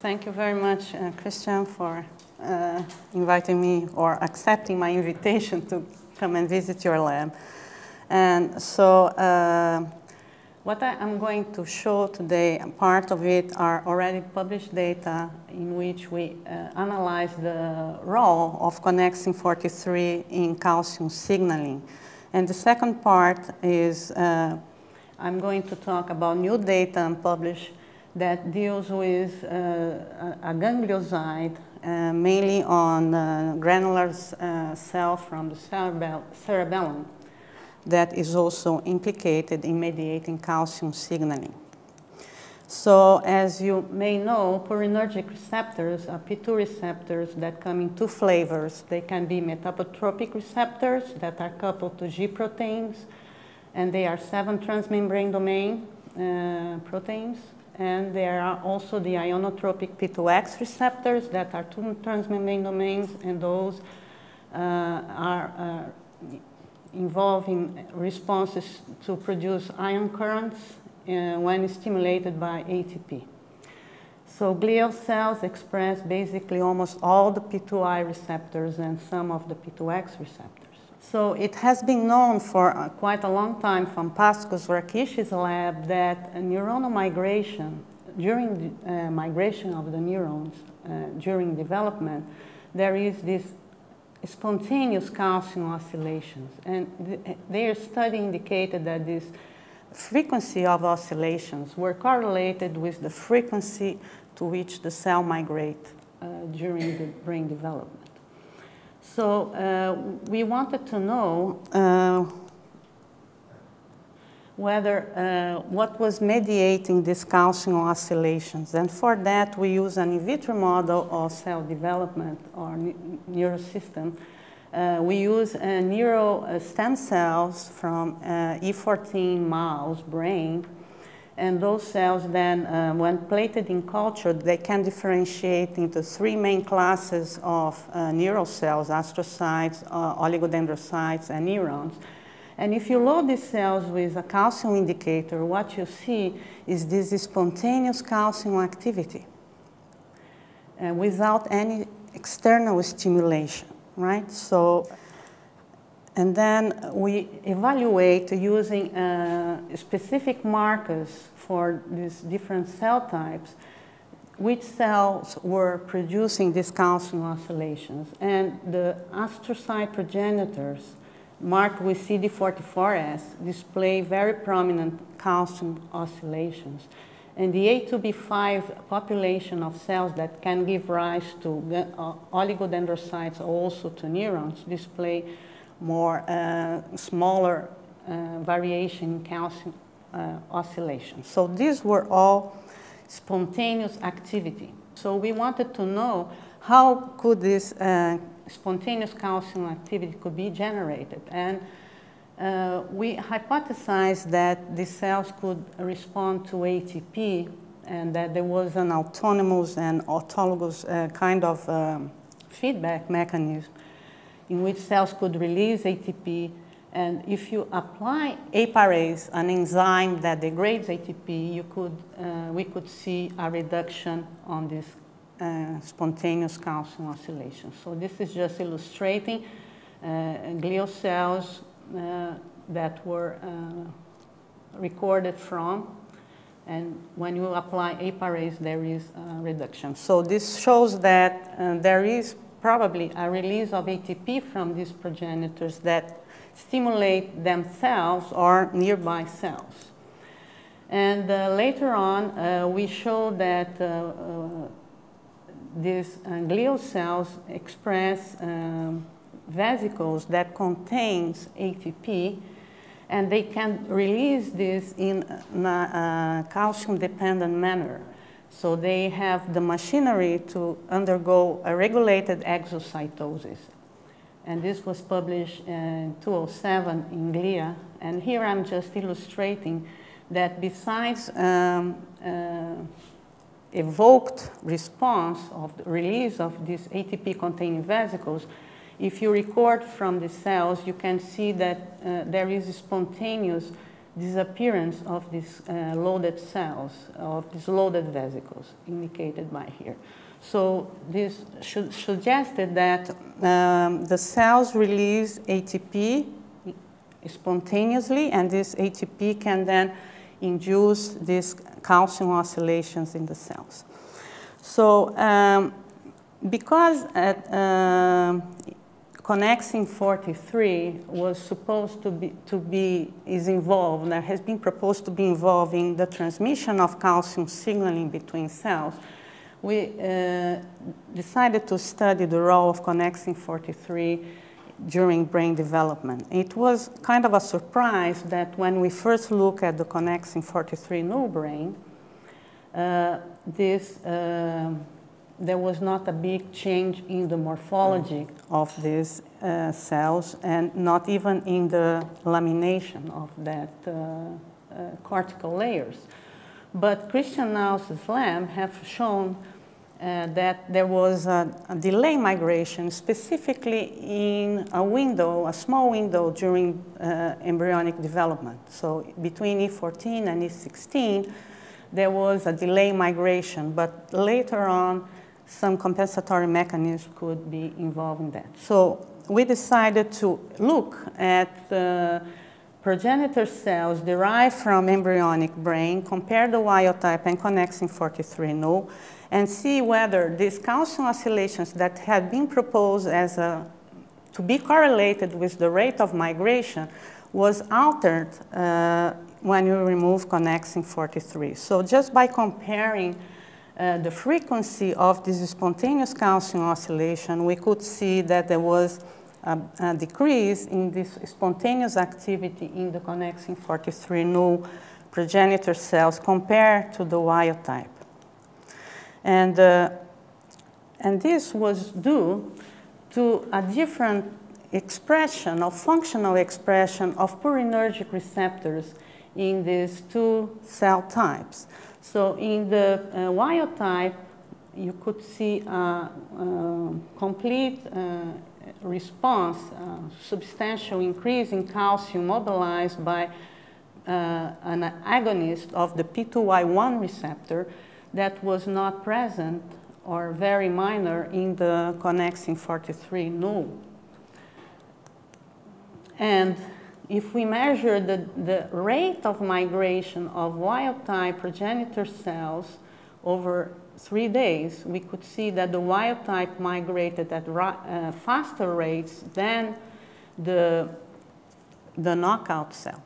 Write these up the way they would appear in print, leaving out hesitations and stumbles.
Thank you very much, Christian, for inviting me or accepting my invitation to come and visit your lab. And so what I'm going to show today, part of it are already published data in which we analyze the role of connexin43 in calcium signaling. And the second part is I'm going to talk about new data and publish that deals with a ganglioside, mainly on granular cell from the cerebellum that is also implicated in mediating calcium signaling. So as you may know, purinergic receptors are P2 receptors that come in two flavors. They can be metabotropic receptors that are coupled to G proteins, and they are 7 transmembrane domain proteins. And there are also the ionotropic P2X receptors that are 2 transmembrane domains, and those are involving responses to produce ion currents when stimulated by ATP. So glial cells express basically almost all the P2I receptors and some of the P2X receptors. So it has been known for quite a long time from Pascos Rakishi's lab that neuronal migration, during the migration of the neurons during development, there is this spontaneous calcium oscillations. And their study indicated that this frequency of oscillations were correlated with the frequency to which the cell migrate during the brain development. So we wanted to know whether what was mediating these calcium oscillations. And for that, we use an in vitro model of cell development or neurosystem. We use neural stem cells from E14 mouse brain. And those cells then, when plated in culture, they can differentiate into 3 main classes of neural cells: astrocytes, oligodendrocytes, and neurons. And if you load these cells with a calcium indicator, what you see is this spontaneous calcium activity without any external stimulation, right? So, and then we evaluate using specific markers for these different cell types, which cells were producing these calcium oscillations. And the astrocyte progenitors marked with CD44S display very prominent calcium oscillations. And the A2B5 population of cells that can give rise to oligodendrocytes, also to neurons, display more smaller variation in calcium oscillations. So these were all spontaneous activity. So we wanted to know how could this spontaneous calcium activity could be generated. And we hypothesized that the cells could respond to ATP and that there was an autonomous and autologous kind of feedback mechanism in which cells could release ATP. And if you apply aparase, an enzyme that degrades ATP, we could see a reduction on this spontaneous calcium oscillation. So this is just illustrating glial cells that were recorded from, and when you apply aparase, there is a reduction. So this shows that there is probably a release of ATP from these progenitors that stimulate themselves or nearby cells. And later on, we showed that these glial cells express vesicles that contains ATP, and they can release this in a calcium-dependent manner. So they have the machinery to undergo a regulated exocytosis. And this was published in 2007 in GLIA. And here I'm just illustrating that besides evoked response of the release of these ATP-containing vesicles, if you record from the cells, you can see that there is spontaneous disappearance of these loaded cells, of these loaded vesicles, indicated by here. So this suggested that the cells release ATP spontaneously, and this ATP can then induce these calcium oscillations in the cells. So because connexin43 was supposed to be involved, that has been proposed to be involved in the transmission of calcium signaling between cells, we decided to study the role of connexin43 during brain development. It was kind of a surprise that when we first look at the connexin43 null brain, there was not a big change in the morphology of these cells, and not even in the lamination of that cortical layers. But Christian Naus's lab have shown that there was a delay migration, specifically in a window, a small window during embryonic development. So between E14 and E16, there was a delay migration, but later on, some compensatory mechanism could be involved in that. So we decided to look at the progenitor cells derived from embryonic brain, compare the wild type and connexin43 null, and see whether these calcium oscillations that had been proposed as to be correlated with the rate of migration was altered when you remove connexin43. So just by comparing the frequency of this spontaneous calcium oscillation, we could see that there was a decrease in this spontaneous activity in the connexin43 null progenitor cells compared to the wild type. And this was due to a different expression, or functional expression, of purinergic receptors in these two cell types. So in the wild type, you could see a complete response, substantial increase in calcium mobilized by an agonist of the P2Y1 receptor that was not present or very minor in the connexin43 null. And if we measure the rate of migration of wild-type progenitor cells over 3 days, we could see that the wild-type migrated at faster rates than the knockout cell.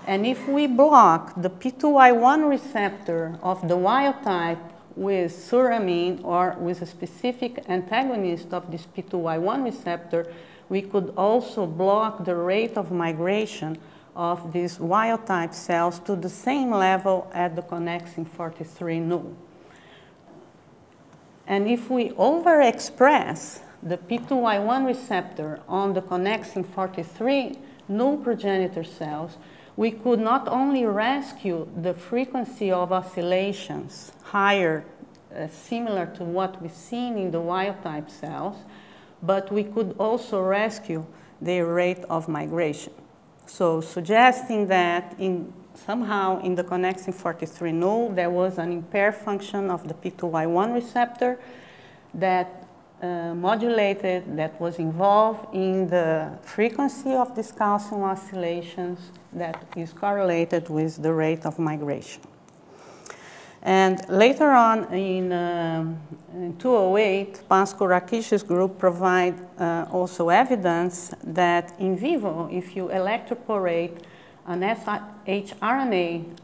And if we block the P2Y1 receptor of the wild-type with suramine or with a specific antagonist of this P2Y1 receptor, we could also block the rate of migration of these wild-type cells to the same level at the connexin43 null. And if we overexpress the P2Y1 receptor on the connexin43 null progenitor cells, we could not only rescue the frequency of oscillations higher, similar to what we've seen in the wild-type cells, but we could also rescue their rate of migration. So suggesting that somehow in the connexin43 null, there was an impaired function of the P2Y1 receptor that modulated, that was involved in the frequency of these calcium oscillations that is correlated with the rate of migration. And later on in 2008, Pansko-Rakish's group provide also evidence that in vivo, if you electroporate an shRNA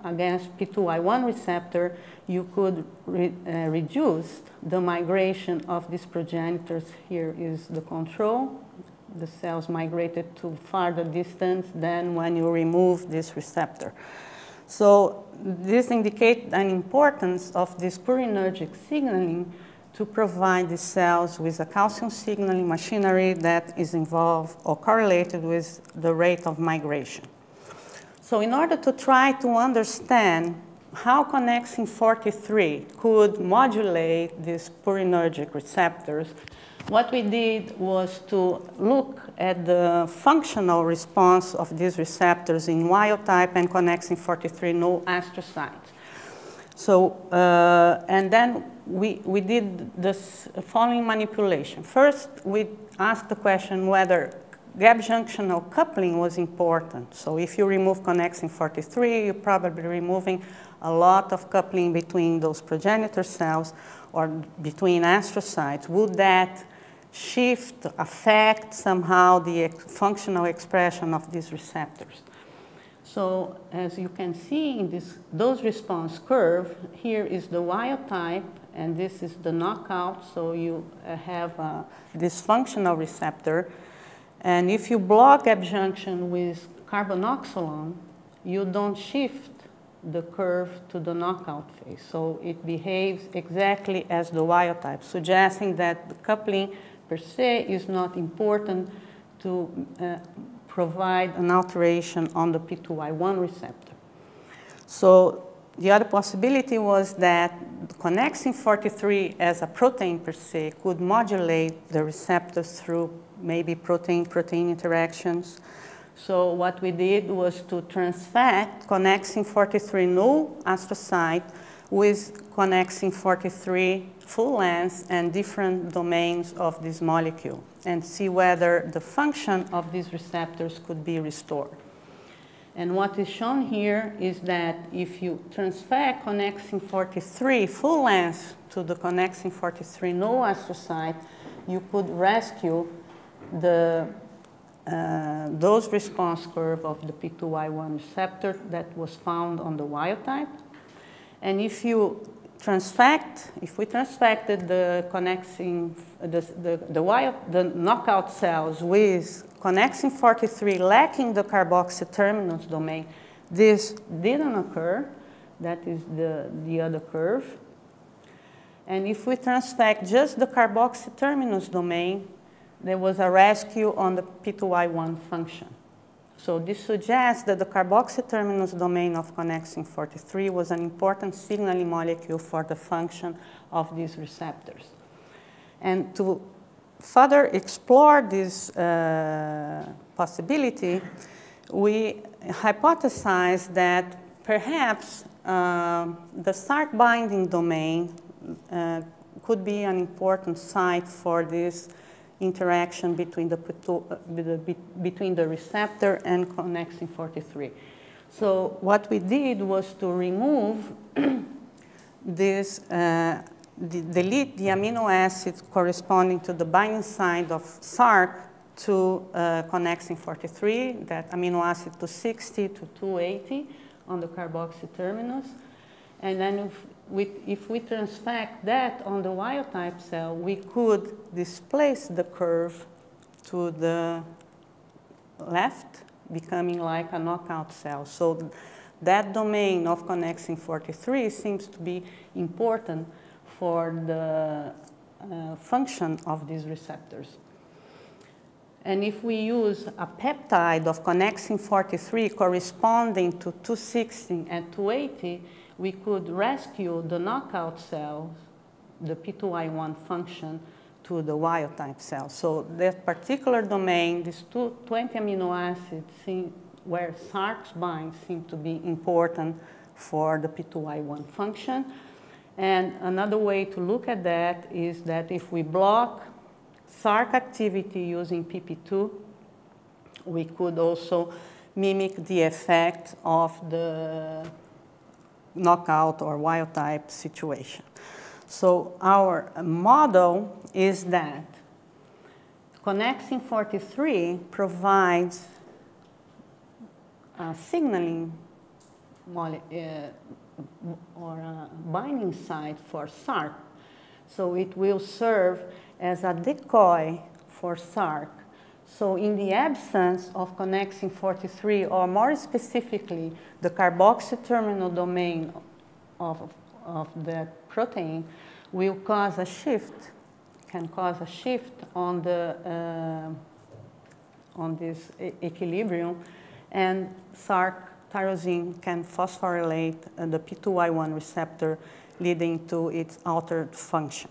against P2Y1 receptor, you could reduce the migration of these progenitors. Here is the control. The cells migrated to farther distance than when you remove this receptor. So this indicates an importance of this purinergic signaling to provide the cells with a calcium signaling machinery that is involved or correlated with the rate of migration. So in order to try to understand how connexin43 could modulate these purinergic receptors, what we did was to look at the functional response of these receptors in wild type and connexin43 null astrocytes. So, and then we did this following manipulation. First, we asked the question whether gap junctional coupling was important. So if you remove connexin43, you're probably removing a lot of coupling between those progenitor cells or between astrocytes. Would that shift, affect somehow the functional expression of these receptors? So as you can see in this dose response curve, here is the wild type, and this is the knockout. So you have this functional receptor. And if you block gap junction with carbonoxolone, you don't shift the curve to the knockout phase. So it behaves exactly as the wild type, suggesting that the coupling per se is not important to provide an alteration on the P2Y1 receptor. So the other possibility was that connexin43 as a protein per se could modulate the receptors through maybe protein-protein interactions. So what we did was to transfect connexin43 null astrocyte with connexin43 full length and different domains of this molecule and see whether the function of these receptors could be restored. And what is shown here is that if you transfer connexin43 full length to the connexin43 null astrocyte, you could rescue the dose response curve of the P2Y1 receptor that was found on the wild type. And if we transfected the knockout cells with connexin43 lacking the carboxy terminus domain, this didn't occur. That is the other curve. And if we transfect just the carboxy terminus domain, there was a rescue on the P2Y1 function. So this suggests that the carboxy terminus domain of connexin43 was an important signaling molecule for the function of these receptors. And to further explore this possibility, we hypothesized that perhaps the SARC binding domain could be an important site for this interaction between the receptor and connexin43. So what we did was to remove this, delete the amino acid corresponding to the binding site of SARC to connexin43, that amino acid 260 to 280 on the carboxy terminus. And then if we transfect that on the wild type cell, we could displace the curve to the left, becoming like a knockout cell. So that domain of connexin43 seems to be important for the function of these receptors. And if we use a peptide of connexin43 corresponding to 260 and 280, we could rescue the knockout cells, the P2Y1 function, to the wild type cell. So that particular domain, these 20 amino acids where SARCs bind seem to be important for the P2Y1 function. And another way to look at that is that if we block SARC activity using PP2, we could also mimic the effect of the knockout or wild type situation. So our model is that connexin43 provides a signaling or a binding site for SARC. So it will serve as a decoy for SARC. So in the absence of connexin43, or more specifically, the carboxy terminal domain of that protein will cause a shift, can cause a shift on this equilibrium, and SARC tyrosine can phosphorylate the P2Y1 receptor, leading to its altered function.